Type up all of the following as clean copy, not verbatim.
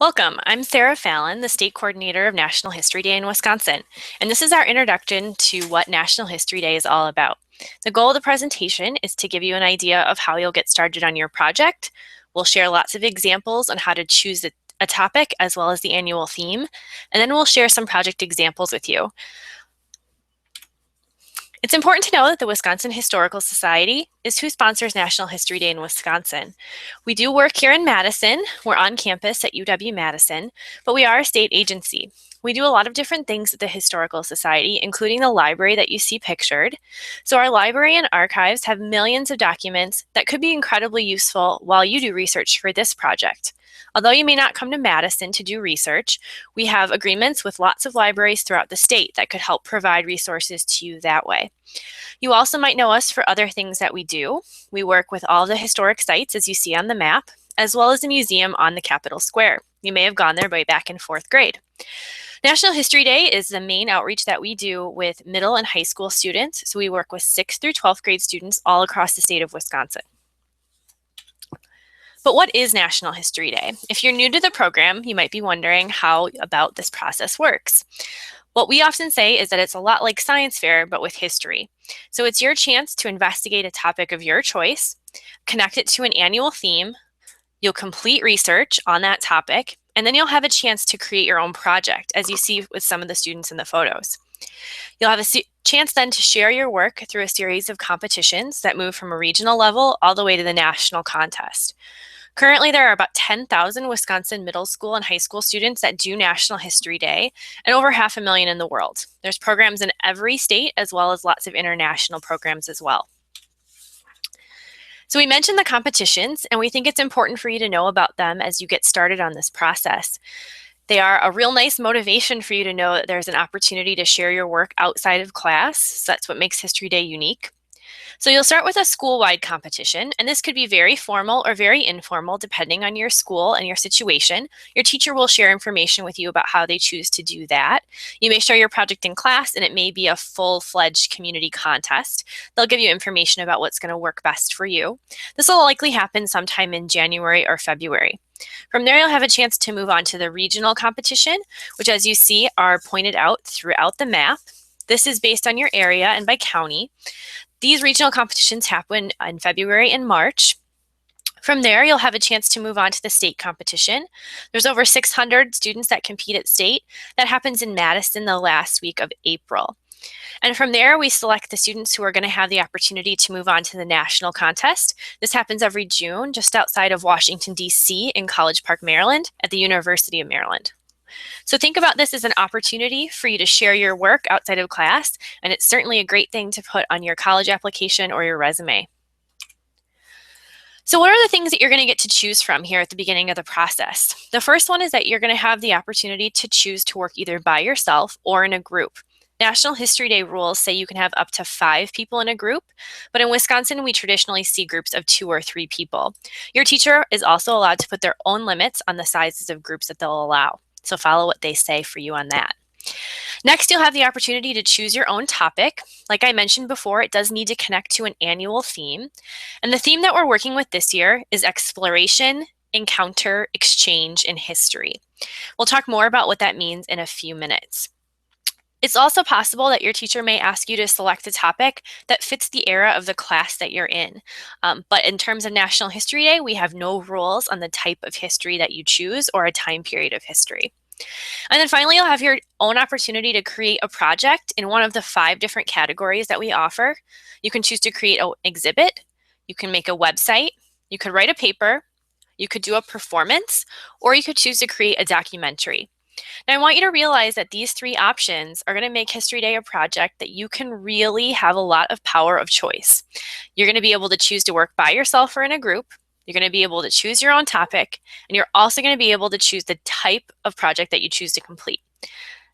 Welcome. I'm Sarah Fallon, the State Coordinator of National History Day in Wisconsin, and this is our introduction to what National History Day is all about. The goal of the presentation is to give you an idea of how you'll get started on your project. We'll share lots of examples on how to choose a topic as well as the annual theme, and then we'll share some project examples with you. It's important to know that the Wisconsin Historical Society is who sponsors National History Day in Wisconsin. We do work here in Madison. We're on campus at UW-Madison, but we are a state agency. We do a lot of different things at the Historical Society, including the library that you see pictured. So our library and archives have millions of documents that could be incredibly useful while you do research for this project. Although you may not come to Madison to do research, we have agreements with lots of libraries throughout the state that could help provide resources to you that way. You also might know us for other things that we do. We work with all the historic sites, as you see on the map, as well as the museum on the Capitol Square. You may have gone there way back in 4th grade. National History Day is the main outreach that we do with middle and high school students. So we work with 6th through 12th grade students all across the state of Wisconsin. But what is National History Day? If you're new to the program, you might be wondering how about this process works. What we often say is that it's a lot like science fair, but with history. So it's your chance to investigate a topic of your choice, connect it to an annual theme, you'll complete research on that topic, and then you'll have a chance to create your own project, as you see with some of the students in the photos. You'll have a chance then to share your work through a series of competitions that move from a regional level all the way to the national contest. Currently, there are about 10,000 Wisconsin middle school and high school students that do National History Day, and over 500,000 in the world. There's programs in every state, as well as lots of international programs as well. So we mentioned the competitions, and we think it's important for you to know about them as you get started on this process. They are a real nice motivation for you to know that there's an opportunity to share your work outside of class. So that's what makes History Day unique. So you'll start with a school-wide competition, and this could be very formal or very informal depending on your school and your situation. Your teacher will share information with you about how they choose to do that. You may share your project in class, and it may be a full-fledged community contest. They'll give you information about what's going to work best for you. This will likely happen sometime in January or February. From there, you'll have a chance to move on to the regional competition, which, as you see, are pointed out throughout the map. This is based on your area and by county. These regional competitions happen in February and March. From there, you'll have a chance to move on to the state competition. There's over 600 students that compete at state. That happens in Madison the last week of April. And from there, we select the students who are going to have the opportunity to move on to the national contest. This happens every June, just outside of Washington, D.C. in College Park, Maryland, at the University of Maryland. So think about this as an opportunity for you to share your work outside of class, and it's certainly a great thing to put on your college application or your resume. So what are the things that you're going to get to choose from here at the beginning of the process? The first one is that you're going to have the opportunity to choose to work either by yourself or in a group. National History Day rules say you can have up to 5 people in a group, but in Wisconsin, we traditionally see groups of 2 or 3 people. Your teacher is also allowed to put their own limits on the sizes of groups that they'll allow. So follow what they say for you on that. Next, you'll have the opportunity to choose your own topic. Like I mentioned before, it does need to connect to an annual theme. And the theme that we're working with this year is exploration, encounter, exchange, and history. We'll talk more about what that means in a few minutes. It's also possible that your teacher may ask you to select a topic that fits the era of the class that you're in. But in terms of National History Day, we have no rules on the type of history that you choose or a time period of history. And then finally, you'll have your own opportunity to create a project in one of the 5 different categories that we offer. You can choose to create an exhibit, you can make a website, you could write a paper, you could do a performance, or you could choose to create a documentary. Now, I want you to realize that these 3 options are going to make History Day a project that you can really have a lot of power of choice. You're going to be able to choose to work by yourself or in a group. You're going to be able to choose your own topic, and you're also going to be able to choose the type of project that you choose to complete.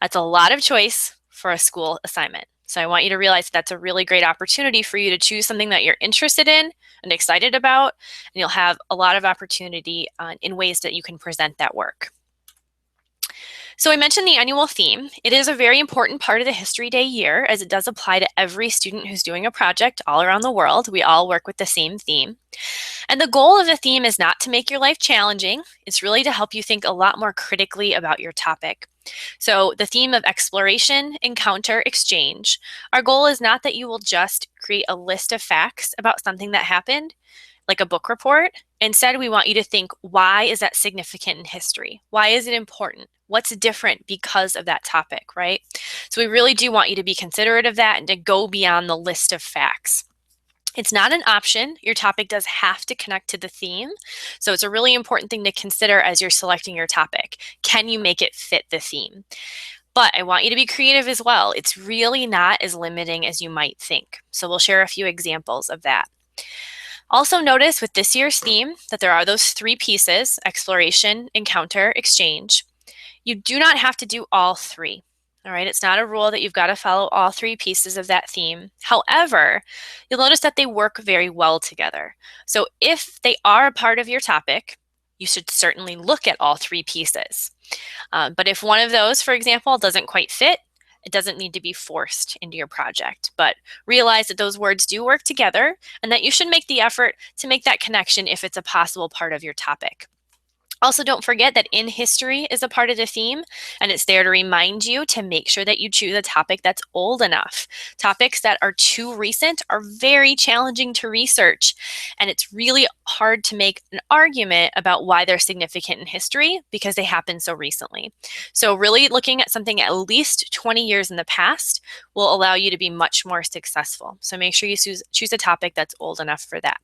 That's a lot of choice for a school assignment. So I want you to realize that's a really great opportunity for you to choose something that you're interested in and excited about, and you'll have a lot of opportunity in ways that you can present that work. So I mentioned the annual theme. It is a very important part of the History Day year as it does apply to every student who's doing a project all around the world. We all work with the same theme. And the goal of the theme is not to make your life challenging. It's really to help you think a lot more critically about your topic. So the theme of exploration, encounter, exchange. Our goal is not that you will just create a list of facts about something that happened, like a book report. Instead, we want you to think, why is that significant in history? Why is it important? What's different because of that topic, right? So we really do want you to be considerate of that and to go beyond the list of facts. It's not an option. Your topic does have to connect to the theme. So it's a really important thing to consider as you're selecting your topic. Can you make it fit the theme? But I want you to be creative as well. It's really not as limiting as you might think. So we'll share a few examples of that. Also notice with this year's theme that there are those three pieces: exploration, encounter, exchange. You do not have to do all three. All right, it's not a rule that you've got to follow all three pieces of that theme. However, you'll notice that they work very well together. So if they are a part of your topic, you should certainly look at all three pieces. But if one of those, for example, doesn't quite fit, it doesn't need to be forced into your project. But realize that those words do work together and that you should make the effort to make that connection if it's a possible part of your topic. Also, don't forget that in history is a part of the theme, and it's there to remind you to make sure that you choose a topic that's old enough. Topics that are too recent are very challenging to research, and it's really hard to make an argument about why they're significant in history because they happened so recently. So really looking at something at least 20 years in the past will allow you to be much more successful. So make sure you choose a topic that's old enough for that.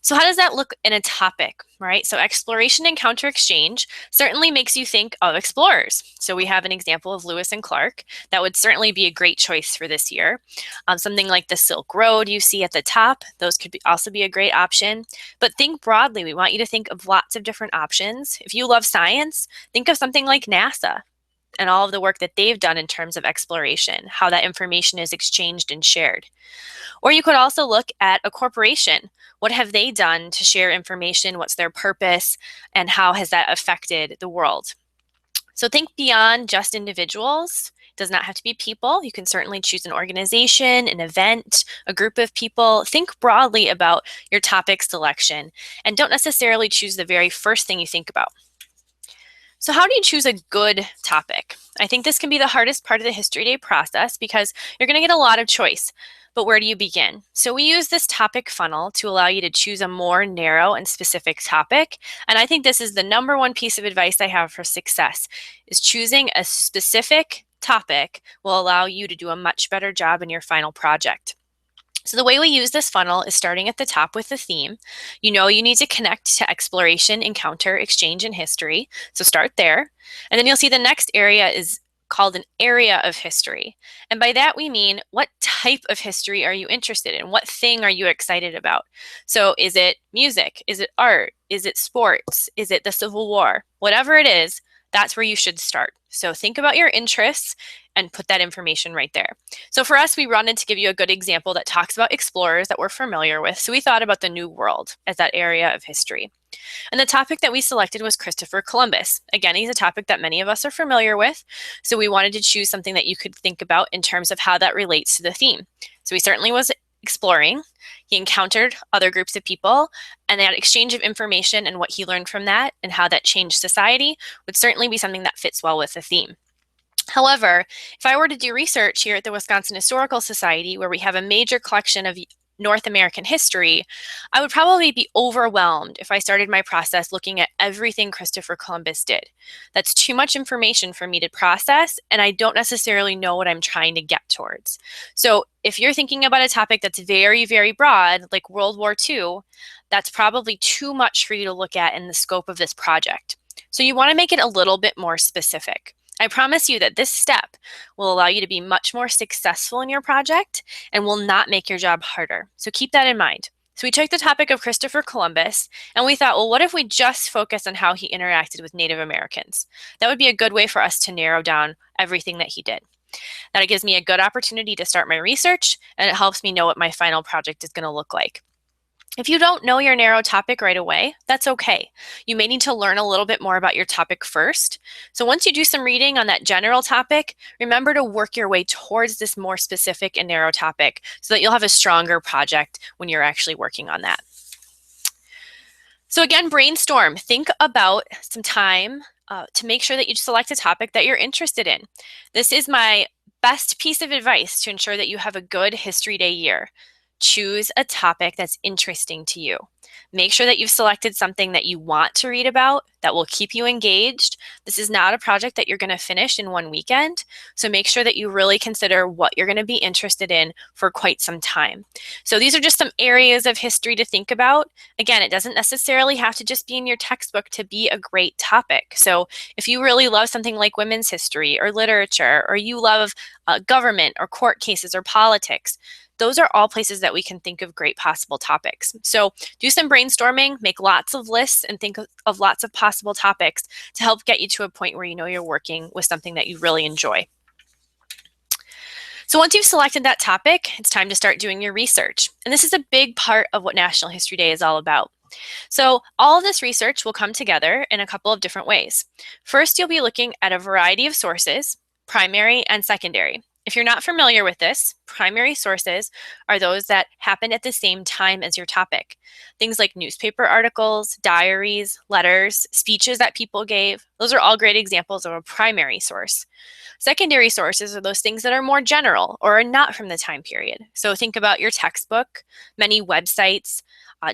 So how does that look in a topic, right? So exploration, encounter, exchange certainly makes you think of explorers. So we have an example of Lewis and Clark. That would certainly be a great choice for this year. Something like the Silk Road you see at the top, those could also be a great option. But think broadly. We want you to think of lots of different options. If you love science, think of something like NASA and all of the work that they've done in terms of exploration, how that information is exchanged and shared. Or you could also look at a corporation. What have they done to share information? What's their purpose? And how has that affected the world? So think beyond just individuals. It does not have to be people. You can certainly choose an organization, an event, a group of people. Think broadly about your topic selection and don't necessarily choose the very first thing you think about. So how do you choose a good topic? I think this can be the hardest part of the History Day process because you're going to get a lot of choice. But where do you begin? So we use this topic funnel to allow you to choose a more narrow and specific topic. And I think this is the number one piece of advice I have for success, is choosing a specific topic will allow you to do a much better job in your final project. So the way we use this funnel is starting at the top with the theme. You know you need to connect to exploration, encounter, exchange, and history. So start there. And then you'll see the next area is called an area of history. And by that we mean, what type of history are you interested in? What thing are you excited about? So is it music? Is it art? Is it sports? Is it the Civil War? Whatever it is, that's where you should start. So think about your interests and put that information right there. So for us, we wanted to give you a good example that talks about explorers that we're familiar with. So we thought about the New World as that area of history. And the topic that we selected was Christopher Columbus. Again, he's a topic that many of us are familiar with. So we wanted to choose something that you could think about in terms of how that relates to the theme. So he certainly was exploring. He encountered other groups of people, and that exchange of information and what he learned from that and how that changed society would certainly be something that fits well with the theme. However, if I were to do research here at the Wisconsin Historical Society, where we have a major collection of North American history, I would probably be overwhelmed if I started my process looking at everything Christopher Columbus did. That's too much information for me to process, and I don't necessarily know what I'm trying to get towards. So if you're thinking about a topic that's very, very broad, like World War II, that's probably too much for you to look at in the scope of this project. So you want to make it a little bit more specific. I promise you that this step will allow you to be much more successful in your project and will not make your job harder. So keep that in mind. So we took the topic of Christopher Columbus and we thought, well, what if we just focus on how he interacted with Native Americans? That would be a good way for us to narrow down everything that he did. That gives me a good opportunity to start my research, and it helps me know what my final project is going to look like. If you don't know your narrow topic right away, that's okay. You may need to learn a little bit more about your topic first. So once you do some reading on that general topic, remember to work your way towards this more specific and narrow topic so that you'll have a stronger project when you're actually working on that. So again, brainstorm. Think about some time to make sure that you select a topic that you're interested in. This is my best piece of advice to ensure that you have a good History Day year. Choose a topic that's interesting to you. Make sure that you've selected something that you want to read about that will keep you engaged. This is not a project that you're going to finish in one weekend, so make sure that you really consider what you're going to be interested in for quite some time. So these are just some areas of history to think about. Again, it doesn't necessarily have to just be in your textbook to be a great topic. So if you really love something like women's history or literature, or you love government or court cases or politics, those are all places that we can think of great possible topics. So do some brainstorming, make lots of lists, and think of lots of possible topics to help get you to a point where you know you're working with something that you really enjoy. So once you've selected that topic, it's time to start doing your research. And this is a big part of what National History Day is all about. So all of this research will come together in a couple of different ways. First, you'll be looking at a variety of sources, primary and secondary. If you're not familiar with this, primary sources are those that happen at the same time as your topic. Things like newspaper articles, diaries, letters, speeches that people gave. Those are all great examples of a primary source. Secondary sources are those things that are more general or are not from the time period. So think about your textbook, many websites,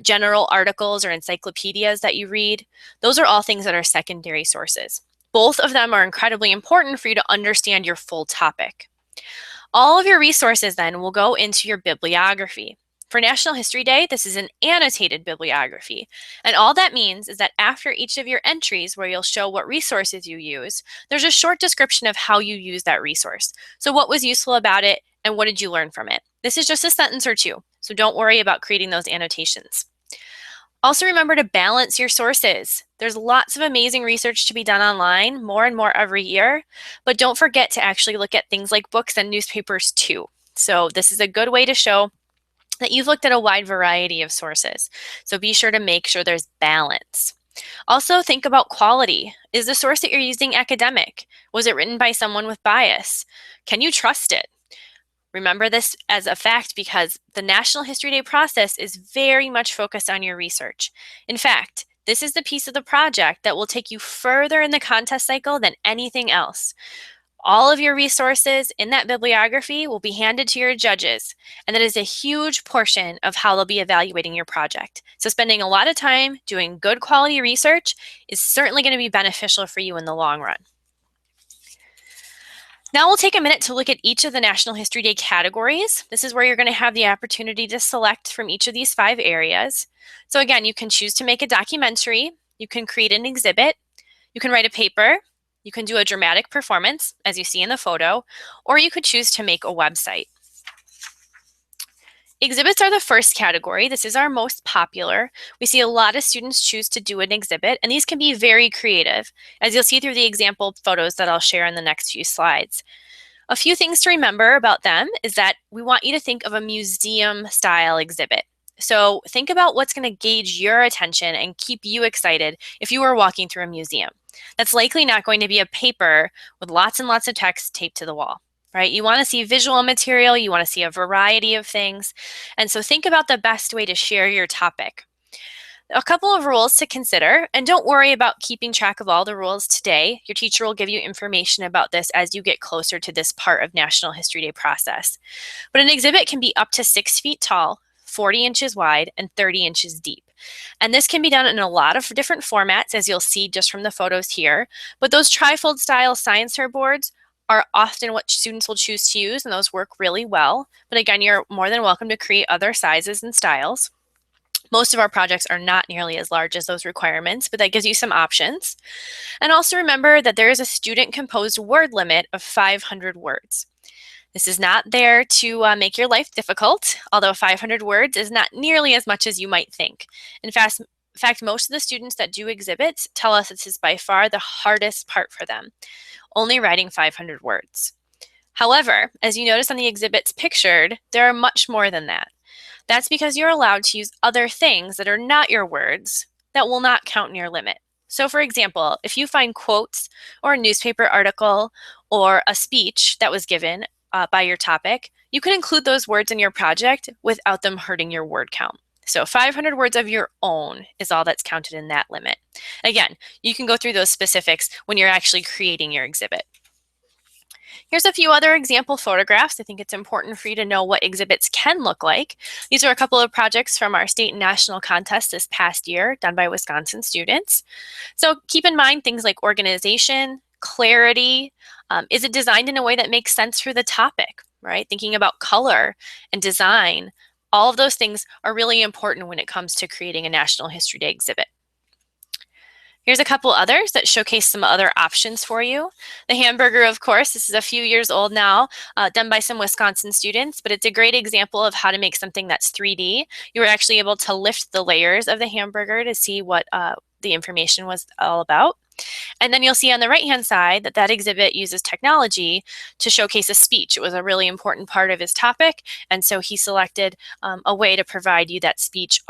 general articles or encyclopedias that you read. Those are all things that are secondary sources. Both of them are incredibly important for you to understand your full topic. All of your resources then will go into your bibliography. For National History Day, this is an annotated bibliography. And all that means is that after each of your entries where you'll show what resources you use, there's a short description of how you use that resource. So what was useful about it and what did you learn from it? This is just a sentence or two, so don't worry about creating those annotations. Also remember to balance your sources. There's lots of amazing research to be done online, more and more every year, but don't forget to actually look at things like books and newspapers too. So this is a good way to show that you've looked at a wide variety of sources. So be sure to make sure there's balance. Also think about quality. Is the source that you're using academic? Was it written by someone with bias? Can you trust it? Remember this as a fact because the National History Day process is very much focused on your research. In fact, this is the piece of the project that will take you further in the contest cycle than anything else. All of your resources in that bibliography will be handed to your judges, and that is a huge portion of how they'll be evaluating your project. So spending a lot of time doing good quality research is certainly going to be beneficial for you in the long run. Now we'll take a minute to look at each of the National History Day categories. This is where you're going to have the opportunity to select from each of these 5 areas. So again, you can choose to make a documentary, you can create an exhibit, you can write a paper, you can do a dramatic performance, as you see in the photo, or you could choose to make a website. Exhibits are the first category. This is our most popular. We see a lot of students choose to do an exhibit, and these can be very creative, as you'll see through the example photos that I'll share in the next few slides. A few things to remember about them is that we want you to think of a museum-style exhibit. So think about what's going to gauge your attention and keep you excited if you were walking through a museum. That's likely not going to be a paper with lots and lots of text taped to the wall. Right? You want to see visual material, you want to see a variety of things. And so think about the best way to share your topic. A couple of rules to consider, and don't worry about keeping track of all the rules today. Your teacher will give you information about this as you get closer to this part of National History Day process. But an exhibit can be up to 6 feet tall, 40 inches wide, and 30 inches deep. And this can be done in a lot of different formats, as you'll see just from the photos here. But those trifold style science fair boards are often what students will choose to use, and those work really well. But again, you're more than welcome to create other sizes and styles. Most of our projects are not nearly as large as those requirements, but that gives you some options. And also remember that there is a student-composed word limit of 500 words. This is not there to make your life difficult, although 500 words is not nearly as much as you might think. In fact, most of the students that do exhibits tell us this is by far the hardest part for them, only writing 500 words. However, as you notice on the exhibits pictured, there are much more than that. That's because you're allowed to use other things that are not your words that will not count in your limit. So for example, if you find quotes or a newspaper article or a speech that was given by your topic, you can include those words in your project without them hurting your word count. So 500 words of your own is all that's counted in that limit. Again, you can go through those specifics when you're actually creating your exhibit. Here's a few other example photographs. I think it's important for you to know what exhibits can look like. These are a couple of projects from our state and national contest this past year done by Wisconsin students. So keep in mind things like organization, clarity. Is it designed in a way that makes sense for the topic, right? Thinking about color and design. All of those things are really important when it comes to creating a National History Day exhibit. Here's a couple others that showcase some other options for you. The hamburger, of course, this is a few years old now, done by some Wisconsin students, but it's a great example of how to make something that's 3D. You were actually able to lift the layers of the hamburger to see what the information was all about. And then you'll see on the right-hand side that that exhibit uses technology to showcase a speech. It was a really important part of his topic, and so he selected a way to provide you that speech.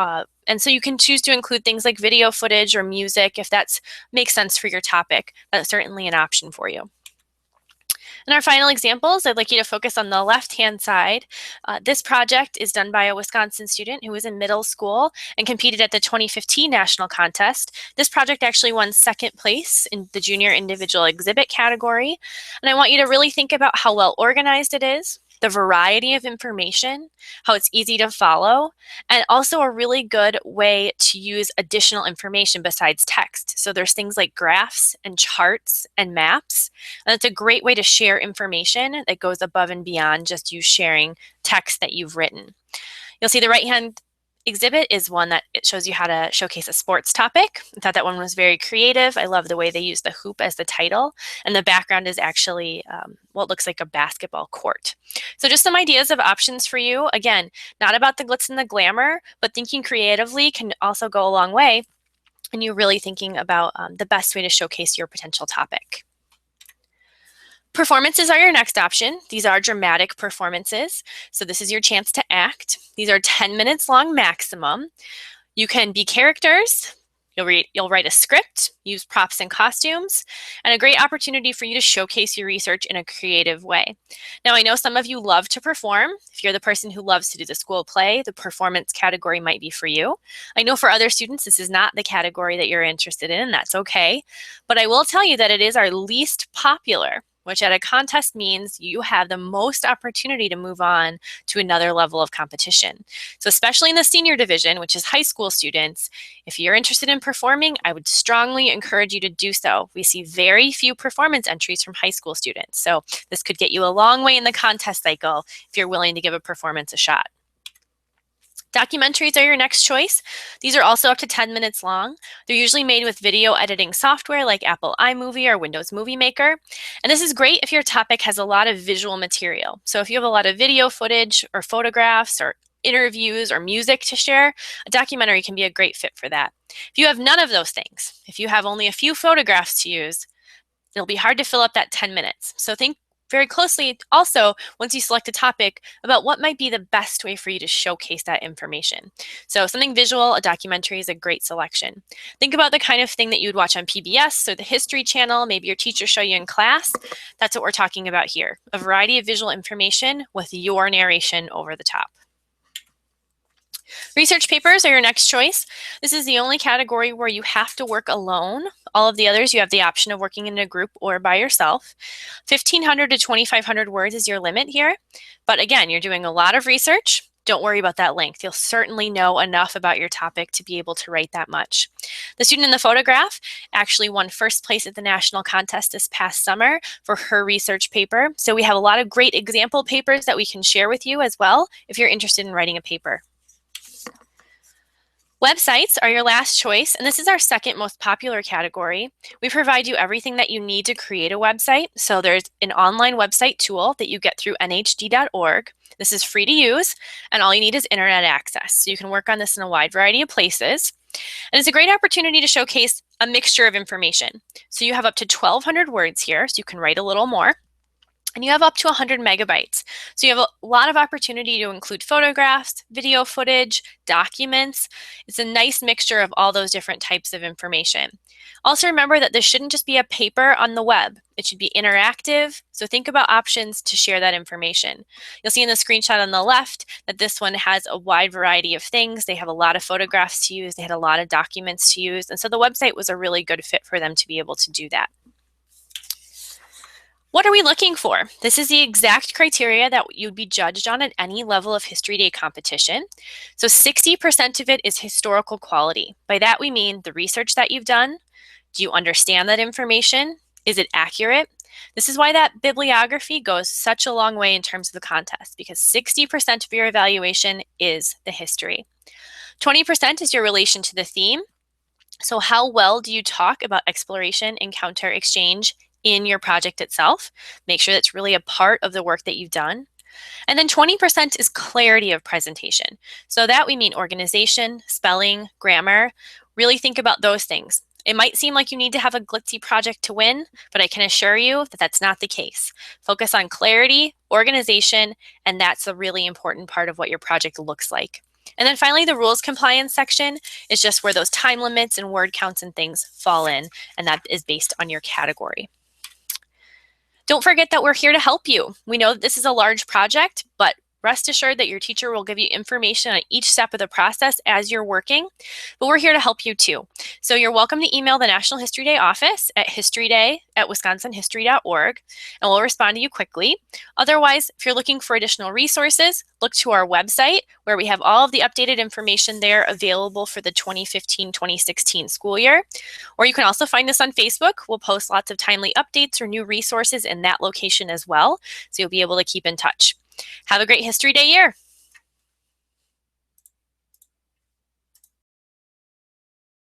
And so you can choose to include things like video footage or music if that makes sense for your topic. That's certainly an option for you. And our final examples, I'd like you to focus on the left-hand side. This project is done by a Wisconsin student who was in middle school and competed at the 2015 national contest. This project actually won second place in the junior individual exhibit category. And I want you to really think about how well organized it is, the variety of information, how it's easy to follow, and also a really good way to use additional information besides text. So there's things like graphs and charts and maps. And it's a great way to share information that goes above and beyond just you sharing text that you've written. You'll see the right-hand exhibit is one that it shows you how to showcase a sports topic. I thought that one was very creative. I love the way they use the hoop as the title, and the background is actually what looks like a basketball court. So just some ideas of options for you. Again, not about the glitz and the glamour, but thinking creatively can also go a long way, and you really thinking about the best way to showcase your potential topic. Performances are your next option. These are dramatic performances. So this is your chance to act. These are 10 minutes long maximum. You can be characters. You'll write a script, use props and costumes, and a great opportunity for you to showcase your research in a creative way. Now, I know some of you love to perform. If you're the person who loves to do the school play, the performance category might be for you. I know for other students, this is not the category that you're interested in, and that's okay. But I will tell you that it is our least popular, which at a contest means you have the most opportunity to move on to another level of competition. So especially in the senior division, which is high school students, if you're interested in performing, I would strongly encourage you to do so. We see very few performance entries from high school students. So this could get you a long way in the contest cycle if you're willing to give a performance a shot. Documentaries are your next choice. These are also up to 10 minutes long. They're usually made with video editing software like Apple iMovie or Windows Movie Maker. And this is great if your topic has a lot of visual material. So if you have a lot of video footage or photographs or interviews or music to share, a documentary can be a great fit for that. If you have none of those things, if you have only a few photographs to use, it'll be hard to fill up that 10 minutes. So think very closely also, once you select a topic, about what might be the best way for you to showcase that information. So something visual, a documentary is a great selection. Think about the kind of thing that you would watch on PBS or the History Channel, maybe your teacher show you in class. That's what we're talking about here, a variety of visual information with your narration over the top. Research papers are your next choice. This is the only category where you have to work alone. All of the others, you have the option of working in a group or by yourself. 1,500 to 2,500 words is your limit here. But again, you're doing a lot of research. Don't worry about that length. You'll certainly know enough about your topic to be able to write that much. The student in the photograph actually won first place at the national contest this past summer for her research paper. So we have a lot of great example papers that we can share with you as well if you're interested in writing a paper. Websites are your last choice, and this is our second most popular category. We provide you everything that you need to create a website. So there's an online website tool that you get through nhd.org. This is free to use, and all you need is internet access. So you can work on this in a wide variety of places. And it's a great opportunity to showcase a mixture of information. So you have up to 1,200 words here, so you can write a little more. and you have up to 100 megabytes. So you have a lot of opportunity to include photographs, video footage, documents. It's a nice mixture of all those different types of information. Also remember that this shouldn't just be a paper on the web. It should be interactive. So think about options to share that information. You'll see in the screenshot on the left that this one has a wide variety of things. They have a lot of photographs to use. They had a lot of documents to use. And so the website was a really good fit for them to be able to do that. What are we looking for? This is the exact criteria that you'd be judged on at any level of History Day competition. So 60% of it is historical quality. By that we mean the research that you've done. Do you understand that information? Is it accurate? This is why that bibliography goes such a long way in terms of the contest, because 60% of your evaluation is the history. 20% is your relation to the theme. So how well do you talk about exploration, encounter, exchange in your project itself? Make sure that's really a part of the work that you've done. And then 20% is clarity of presentation. So that we mean organization, spelling, grammar. Really think about those things. It might seem like you need to have a glitzy project to win, but I can assure you that that's not the case. Focus on clarity, organization, and that's a really important part of what your project looks like. And then finally, the rules compliance section is just where those time limits and word counts and things fall in, and that is based on your category. Don't forget that we're here to help you. We know that this is a large project, but rest assured that your teacher will give you information on each step of the process as you're working, but we're here to help you too. So you're welcome to email the National History Day office at historyday@wisconsinhistory.org, and we'll respond to you quickly. Otherwise, if you're looking for additional resources, look to our website where we have all of the updated information there available for the 2015-2016 school year. Or you can also find us on Facebook. We'll post lots of timely updates or new resources in that location as well, so you'll be able to keep in touch. Have a great History Day year.